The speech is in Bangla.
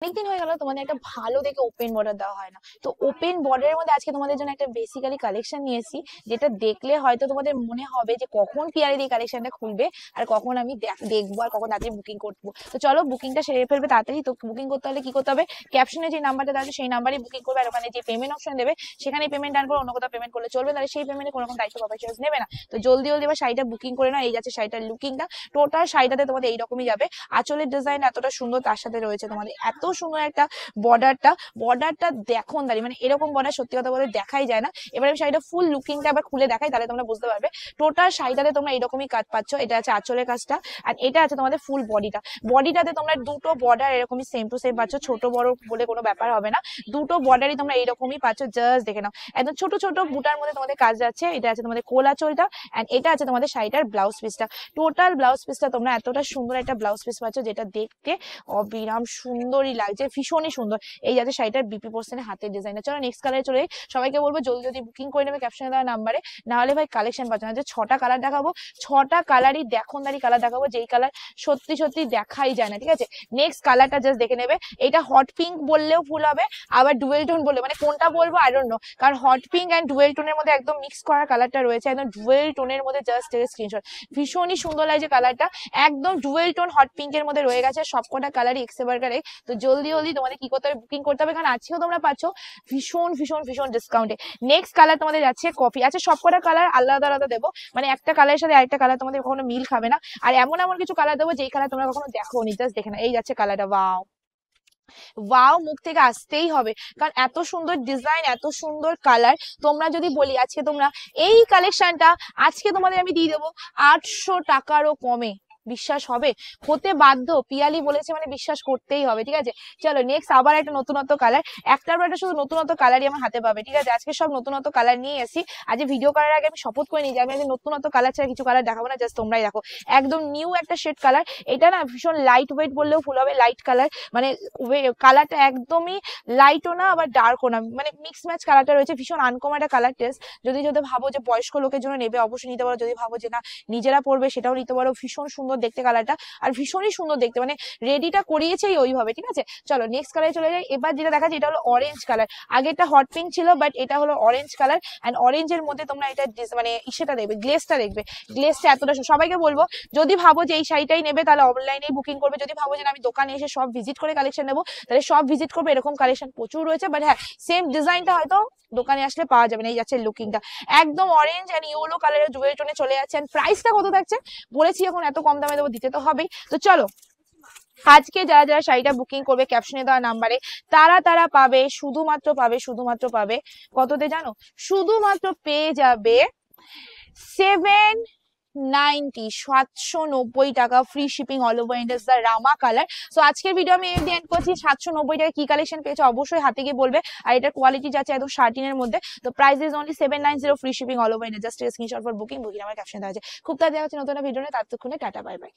অনেকদিন হয়ে গেল তোমাদের একটা ভালো দেখে ওপেন বর্ডার দেওয়া হয় না। তো ওপেন বর্ডারের মধ্যে আজকে তোমাদের জন্য একটা বেসিক্যালি কালেকশন নিয়ে এসেছি, যেটা দেখলে হয়তো তোমাদের মনে হবে যে কখন পিয়ারি দিয়ে কালেকশনটা খুলবে আর কখন আমি দেখবো আর কখন তাড়াতাড়ি বুকিং করবো। তো চলো বুকিংটা সেরে ফেলবে তাড়াতাড়ি। তো বুকিং করতে হলে কি করতে হবে, ক্যাপশনে যে নাম্বারটা দেওয়া আছে সেই নাম্বারই বুকিং করবে, আর ওখানে যে পেমেন্ট অপশন দেবে সেখানে পেমেন্ট ডান করে অন্য কোথাও পেমেন্ট করলে চলবে, তাহলে সেই পেমেন্টে কোনো রকম দায়িত্ব পাবে চার্জ নেবে না। তো জলদি জলদি এবার শাড়িটা বুকিং করে না। এই যাচ্ছে শাড়িটার লুকিংটা, টোটাল শাড়িটাতে তোমাদের এইরকমই যাবে। আঁচলের ডিজাইন এতটা সুন্দর, তার সাথে রয়েছে তোমাদের এত সুন্দর একটা বর্ডারটা। বর্ডারটা দেখুন দাঁড়িয়ে, মানে এরকম বর্ডার সত্যি কথা বলে দেখাই যায় না। এবার আমি শাড়িটা ফুল লুকিংটা আবার খুলে দেখাই, তাহলে তোমরা বুঝতে পারবে। টোটাল শাড়িটাতে তোমরা এরকমই কাজ পাচ্ছ। এটা আছে আঁচলের কাজটা, আর এটা আছে তোমাদের ফুল বডিটা। বডিটাতে তোমরা দুটো বর্ডার এরকমই সেম টু সেম পাচ্ছ, ছোট বড় বলে কোনো ব্যাপার হবে না। দুটো বর্ডারই তোমরা এইরকমই পাচ্ছ, জাস্ট দেখে নাও। একদম ছোট ছোট বুটার মধ্যে তোমাদের কাজ যাচ্ছে। এটা আছে তোমাদের কোলা চোলটা, এন্ড এটা আছে তোমাদের শাড়িটার ব্লাউজ পিসটা। টোটাল ব্লাউজ পিসটা তোমরা এতটা সুন্দর একটা ব্লাউজ পিস পাচ্ছ, যেটা দেখতে অবিরাম সুন্দরই লাগছে, ভীষণই সুন্দর। এই যাচ্ছে শাড়িটার বিপি পোর্শনে হাতের ডিজাইনটা। চলো নেক্সট কালারে চলে যাই। সবাইকে বলবো জলদি জলদি বুকিং করে নেবে ক্যাপশনে দেওয়া নাম্বারে, না হলে ভাই কালেকশন পাচ্ছ না। যে 6টা কালার দেখাবো, 6টা কালারই দেখনদারি কালার দেখাবো, যেই কালার সত্যি সত্যি দেখাই যায় না, ঠিক আছে। নেক্সট কালারটা জাস্ট দেখে নেবে। এটা হট পিঙ্ক বললেও ভুল হবে, আবার ডুয়েল টোন বললে, মানে কোনটা বলবো আই ডোন্ট নো, কারণ হট পিঙ্ক এন্ড ডুয়েল টোনের মধ্যে একদম মিক্স করা কালারটা রয়েছে, একদম ডুয়েল টোনের মধ্যে। জাস্ট স্ক্রিনশট, ভীষণই সুন্দর লাগছে কালারটা, একদম ডুয়েল টোন হট পিঙ্কের মধ্যে রয়ে গেছে। সবকটা কালারই এক্সেবারকারে। তো জলদি জলদি তোমাদের কি করতে হবে, বুকিং করতে হবে, কারণ আজকেও তোমরা পাচ্ছ ভীষণ ভীষণ ভীষণ ডিসকাউন্টে। নেক্সট কালার তোমাদের যাচ্ছে কফি। আচ্ছা সবকটা কালার আলাদা আলাদা দেবো, মানে একটা কালারের সাথে আরেকটা কালার তোমাদের কখনো মিল খাবে না। আর এমন এমন কিছু কালার দেবো যেই কালার তোমরা কখনো দেখোনি, জাস্ট দেখে না। এই যাচ্ছে কালারটা, ওয়াও ওয়াও, মুখ থেকে আসতেই হবে, কারণ এত সুন্দর ডিজাইন, এত সুন্দর কালার। তোমরা যদি বলি আজকে তোমরা এই কালেকশনটা আজকে তোমাদের আমি দিয়ে দেবো 800 টাকারও কমে, বিশ্বাস হবে? হতে বাধ্য, পিয়ালি বলেছে মানে বিশ্বাস করতেই হবে, ঠিক আছে। চলো নেক্সট আবার একটা নতুনত্ব কালার, একটার পর একটা শুধু নতুনত্ব কালারই আমার হাতে পাবে, ঠিক আছে। আজকে সব নতুনত্ব কালার নিয়ে এসি। আজ ভিডিও করার আগে আমি শপথ করে নিই যে আমি আজ নতুনত্ব কালার ছাড়া কিছু কালার দেখাবো না, জাস্ট তোমরাই দেখো। একদম নিউ একটা শেড কালার, এটা না ভীষণ লাইট ওয়েট বললেও ভুল হবে, লাইট কালার, মানে কালারটা একদমই লাইটও না আবার ডার্কও না, মানে মিক্স ম্যাচ কালারটা রয়েছে। ভীষণ আনকমন একটা কালার টেস্ট। যদি যদি ভাবো যে বয়স্ক লোকের জন্য নেবে, অবশ্যই নিতে পারো। যদি ভাবো যে না নিজেরা পড়বে, সেটাও নিতে পারো। ভীষণ সুন্দর দেখতে কালারটা, আর ভীষণই সুন্দর দেখতে, মানে রেডিটা করিয়েছেই ওইভাবে, ঠিক আছে। চলো নেক্সট কালারে চলে যাই। এবার যেটা দেখা যায় এটা হলো অরেঞ্জ কালার। আগে এটা হট পিঙ্ক ছিল, বাট এটা হলো অরেঞ্জ কালার, এন্ড অরেঞ্জের মধ্যে তোমরা এটা মানে ইসেটা দেখবে, গ্লেসটা দেখবে। গ্লেসটা এতটা সবাইকে বলবো, যদি ভাবো যে এই শাড়িটাই নেবে তাহলে অনলাইনেই বুকিং করবে। যদি ভাবো যে আমি দোকানে এসে সব ভিজিট করে কালেকশন নেবো, তাহলে সব ভিজিট করবে। এরকম কালেকশন প্রচুর রয়েছে, বাট হ্যাঁ সেম ডিজাইনটা হয়তো দোকানে আসলে পাওয়া যাবে না। এই যাচ্ছে লুকিংটা, একদম অরেঞ্জ এন্ড ইয়েলো কালারের জুয়েল টোনে চলে যাচ্ছে। এন্ড প্রাইসটা কত থাকছে বলেছি, এখন এত কম দামে দেবো, দিতে তো হবেই। তো চলো আজকে যারা যারা শাড়িটা বুকিং করবে ক্যাপশনে দেওয়া নাম্বারে, তারা তারা পাবে, শুধুমাত্র পাবে কততে জানো? শুধুমাত্র পেয়ে যাবে 790 টাকা free shipping all over India, the Rama colour. So আজকের ভিডিও আমি এন্ড করছি। 790 টাকা কি কালেকশন পেয়েছো অবশ্যই হাতে গিয়ে বলবে। আর এটার কোয়ালিটি যাচ্ছে একদম শার্টিনের মধ্যে। তো price is only 790, free shipping all over India. Just screenshot for booking, booking আমার ক্যাপশনে দেওয়া আছে। খুব তাড়াতাড়ি দেখা হচ্ছে নতুন ভিডিও নিয়ে, ততক্ষণে টাটা বাই বাই।